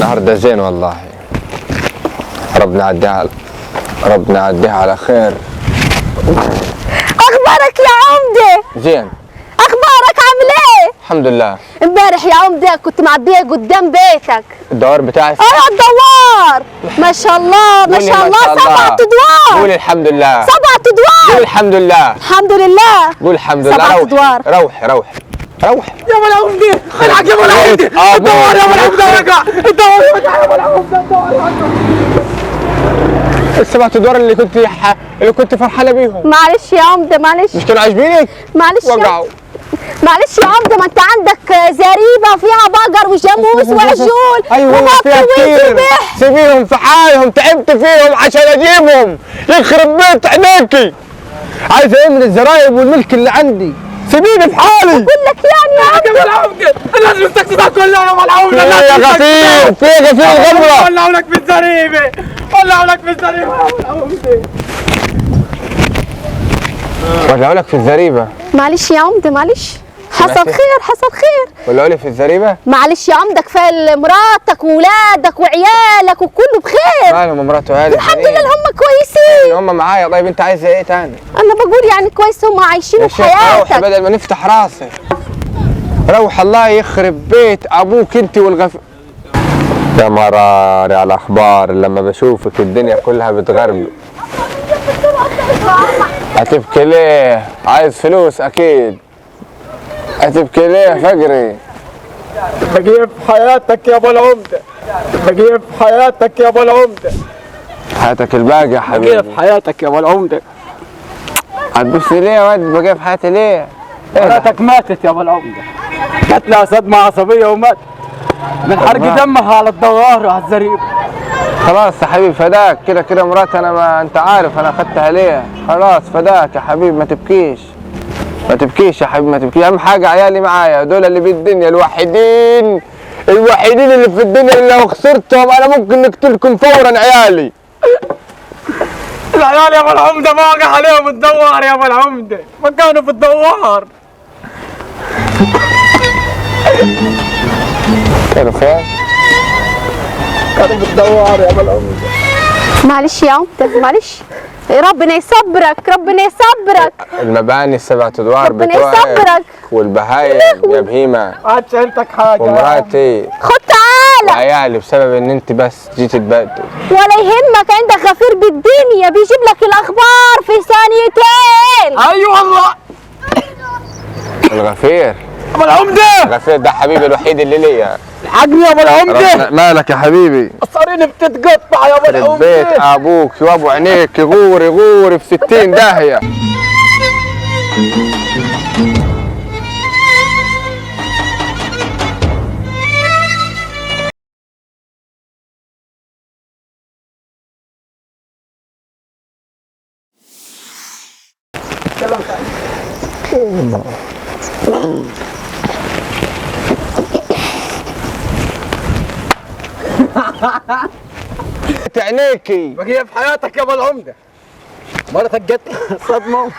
النهارده زين والله. ربنا يعديها على خير. اخبارك يا عمده؟ زين. اخبارك عامل ايه؟ الحمد لله. امبارح يا عمده كنت معديه قدام بيتك. الدوار بتاعي؟ الدوار ما شاء الله ما شاء الله 7 ادوار. قولي الحمد لله. 7 ادوار. قولي الحمد لله. الحمد لله. قولي الحمد لله. 7 ادوار. روحي يا ابو العمده الحق يا ابو العمده الدوار يا ابو العمده رجع الدوار يا ابو العمده الدوار. ال7 ادوار اللي كنت فرحانه بيهم. معلش يا عمده معلش. مش كانوا عاجبينك؟ معلش وقعوا. معلش يا عمده، ما انت عندك زريبه فيها بقر وجاموس وعجول. ايوه فيها كتير. سيبيهم في حالهم، تعبت فيهم عشان اجيبهم. يخرب بيت عينيكي. عايزه ايه من الزرايب والملك اللي عندي؟ سيبيني في حالي. بقول لك يعني يا ابو العمده لازم التكتيكات كلها يا ابو العمده. يا غفير في غفير غبره. ولعوا لك في الزريبه ولعوا لك في الزريبه يا ابو العمده. ولعوا لك في الزريبه. معلش يا عمده معلش. حصل خير حصل خير. ولعوا لي في الزريبه؟ معلش يا عمده كفايه مراتك وولادك وعيالك وكله بخير. مالهم مرات وعيالي؟ الحمد لله هم كويسين. هم معايا. طيب انت عايزه ايه تاني؟ انا بقول يعني كويس هم عايشين في روحي حياتك. بدل ما نفتح راسك. روح الله يخرب بيت ابوك انت يا مراري على الاخبار. لما بشوفك الدنيا كلها بتغرب. هتبكي ليه؟ عايز فلوس اكيد. هتبكي ليه فقري؟ بجيب حياتك يا ابو العمده. بجيب حياتك يا ابو العمده. حياتك الباقي يا حبيبي. بجيب حياتك يا ابو العمده. هتبصي ليه يا واد؟ بجيب في حياتي ليه؟ حياتك ماتت يا ابو العمده. جات لها صدمه عصبيه ومات من حرق دمها على الدوار وعلى الزريبه. خلاص يا حبيبي فداك. كده مراتي انا، ما انت عارف انا اخدتها ليه. خلاص فداك يا حبيبي. ما تبكيش يا حبيبي ما تبكيش. اهم حاجه عيالي معايا، دول اللي بالدنيا الوحيدين اللي في الدنيا اللي لو خسرتهم انا ممكن نقتلكم فورا. عيالي العيال يا ابو العمده ما وقع عليهم الدوار يا ابو العمده. ما كانوا في الدوار. كانوا فين؟ كانوا في الدوار يا ابو العمده. معلش يا عمده معلش. ربنا يصبرك ربنا يصبرك. المباني ال7 ادوار ربنا بتوعك يصبرك. والبهايم يا بهيمه عاد شايلتك حاجه ومراتي خد تعالى. وعيالي بسبب ان انت بس جيت تبدل. ولا يهمك عندك غفير بالدنيا بيجيب لك الاخبار في ثانيتين. اي والله. الغفير ابو العمده الغفير ده حبيبي الوحيد اللي ليا. الحقني يا ابو العمده. مالك يا حبيبي؟ صارين بتتقطع يا ابو العمده. بيت ابوك وابو عينيك يغور في 60 داهيه. عينيكي بقي في حياتك يا ابو العمده. مرتك جت صدمه